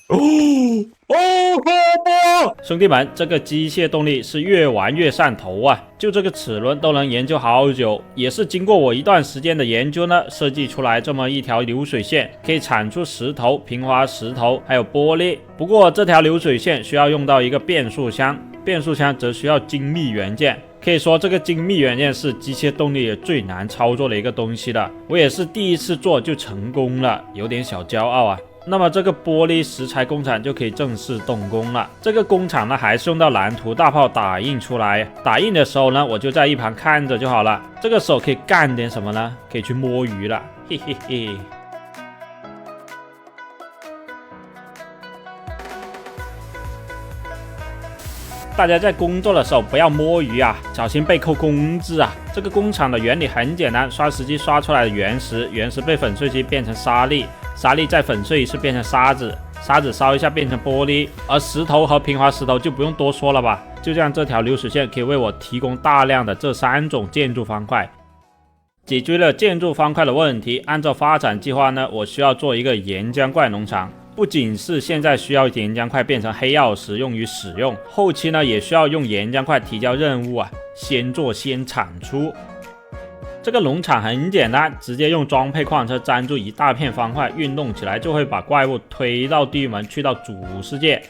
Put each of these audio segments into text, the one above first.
哦哦，可不！兄弟们，这个机械动力是越玩越上头啊！就这个齿轮都能研究好久，也是经过我一段时间的研究呢，设计出来这么一条流水线，可以产出石头、平滑石头，还有玻璃。不过这条流水线需要用到一个变速箱，变速箱则需要精密元件。可以说这个精密元件是机械动力最难操作的一个东西了。我也是第一次做就成功了，有点小骄傲啊。那么这个玻璃石材工厂就可以正式动工了。这个工厂呢，还是用到蓝图大炮打印出来。打印的时候呢，我就在一旁看着就好了。这个时候可以干点什么呢？可以去摸鱼了，嘿嘿嘿。大家在工作的时候不要摸鱼啊，小心被扣工资啊！这个工厂的原理很简单，刷石机刷出来的原石，原石被粉碎机变成沙粒，沙粒再粉碎一次变成沙子，沙子烧一下变成玻璃，而石头和平滑石头就不用多说了吧。就这样，这条流水线可以为我提供大量的这3种建筑方块。解决了建筑方块的问题，按照发展计划呢，我需要做一个岩浆怪农场。不仅是现在需要岩浆块变成黑曜石用于使用，后期呢也需要用岩浆块提交任务啊，先做先产出。这个农场很简单，直接用装配矿车粘住一大片方块，运动起来就会把怪物推到地狱门去到主世界。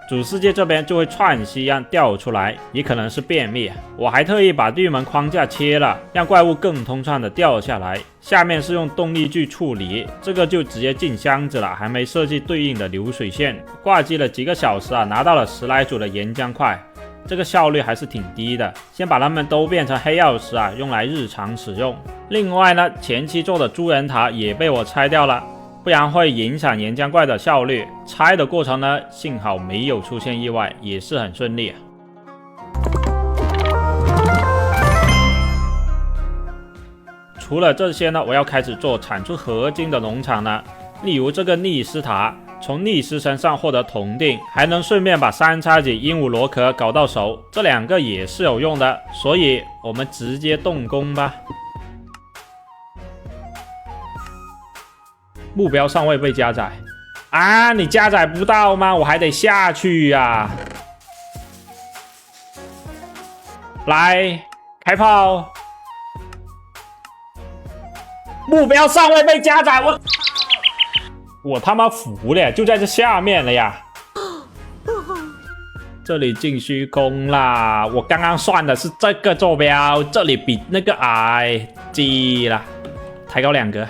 主世界这边就会串息一样掉出来，也可能是便秘。我还特意把地狱门框架切了，让怪物更通畅的掉下来。下面是用动力锯处理，这个就直接进箱子了，还没设计对应的流水线。挂机了几个小时啊，拿到了10来组的岩浆块，这个效率还是挺低的。先把它们都变成黑曜石啊，用来日常使用。另外呢，前期做的猪人塔也被我拆掉了。不然会影响岩浆怪的效率。拆的过程呢，幸好没有出现意外，也是很顺利。除了这些呢，我要开始做产出合金的农场了。例如这个逆斯塔，从逆斯身上获得铜锭，还能顺便把3叉戟鹦鹉螺壳搞到手，这2个也是有用的。所以我们直接动工吧。目标尚未被加载啊！你加载不到吗？我还得下去呀！来，开炮！目标尚未被加载，我他妈服了，就在这下面了呀！这里进虚空啦！我刚刚算的是这个坐标，这里比那个矮，记了，抬高2格。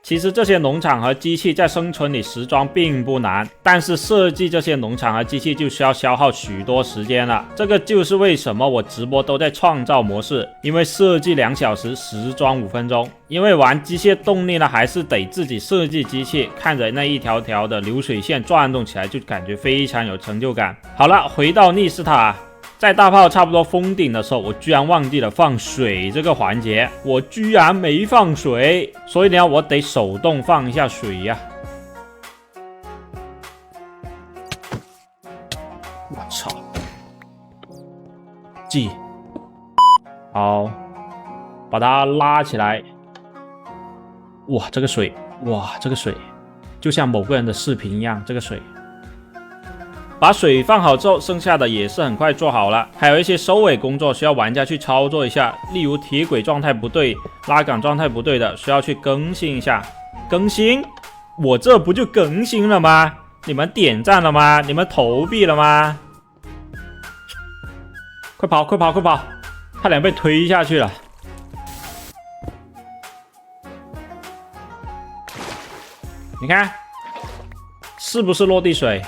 其实这些农场和机器在生存里实装并不难，但是设计这些农场和机器就需要消耗许多时间了。这个就是为什么我直播都在创造模式，因为设计2小时，实装5分钟。因为玩机械动力呢，还是得自己设计机器，看着那一条条的流水线转动起来，就感觉非常有成就感。好了，回到逆斯塔。在大炮差不多封顶的时候，我居然忘记了放水这个环节，我居然没放水，所以呢，我得手动放一下水呀。我操！记好，把它拉起来。哇，这个水，哇，这个水，就像某个人的视频一样，这个水。把水放好之后，剩下的也是很快做好了。还有一些收尾工作需要玩家去操作一下，例如铁轨状态不对、拉杆状态不对的，需要去更新一下。更新？我这不就更新了吗？你们点赞了吗？你们投币了吗？快跑，快跑，快跑！差点被推下去了。你看，是不是落地水？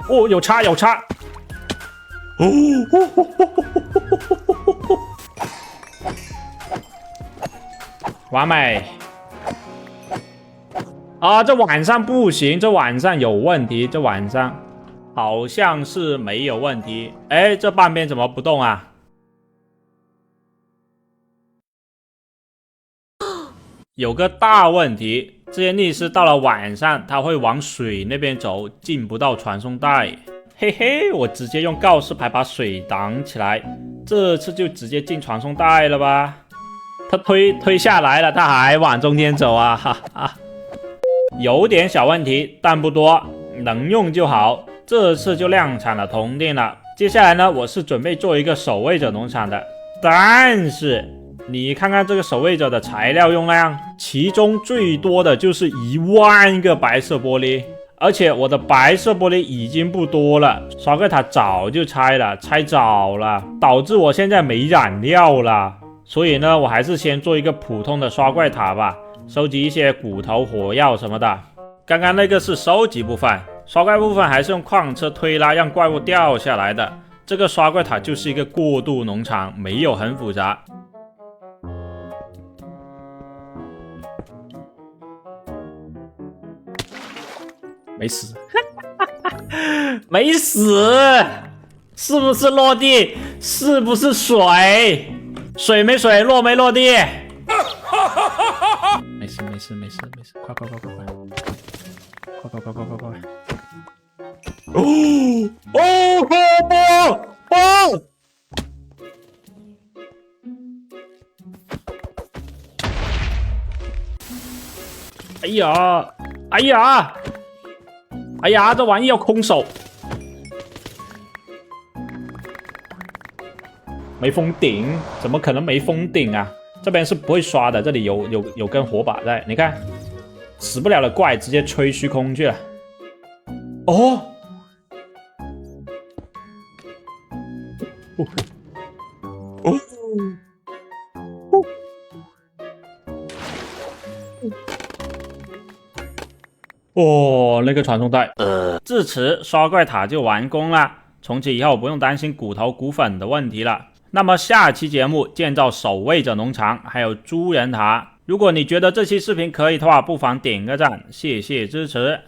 哦，有差有差！哦，完美！啊，这晚上不行，这晚上有问题，这晚上好像是没有问题。哎，这半边怎么不动啊？有个大问题，这些逆斯到了晚上，它会往水那边走，进不到传送带。嘿嘿，我直接用告示牌把水挡起来，这次就直接进传送带了吧。他推下来了，他还往中间走啊，哈哈。有点小问题，但不多，能用就好。这次就量产了铜锭了。接下来呢，我是准备做一个守卫者农场的，但是你看看这个守卫者的材料用量，其中最多的就是10000个白色玻璃，而且我的白色玻璃已经不多了，刷怪塔早就拆了，拆早了，导致我现在没燃料了。所以呢，我还是先做一个普通的刷怪塔吧，收集一些骨头、火药什么的。刚刚那个是收集部分，刷怪部分还是用矿车推拉让怪物掉下来的。这个刷怪塔就是一个过渡农场，没有很复杂。没死，没死，是不是落地？是不是水？水没水？落没落地？没事，快！哦！哎呀，这玩意要空手，没封顶，怎么可能没封顶啊？这边是不会刷的，这里有根火把在，你看，死不了的怪直接吹虚空去了。哦，哦，那个传送带，至此刷怪塔就完工了。从此以后不用担心骨头、骨粉的问题了。那么下期节目建造守卫者农场，还有猪人塔。如果你觉得这期视频可以的话，不妨点个赞，谢谢支持。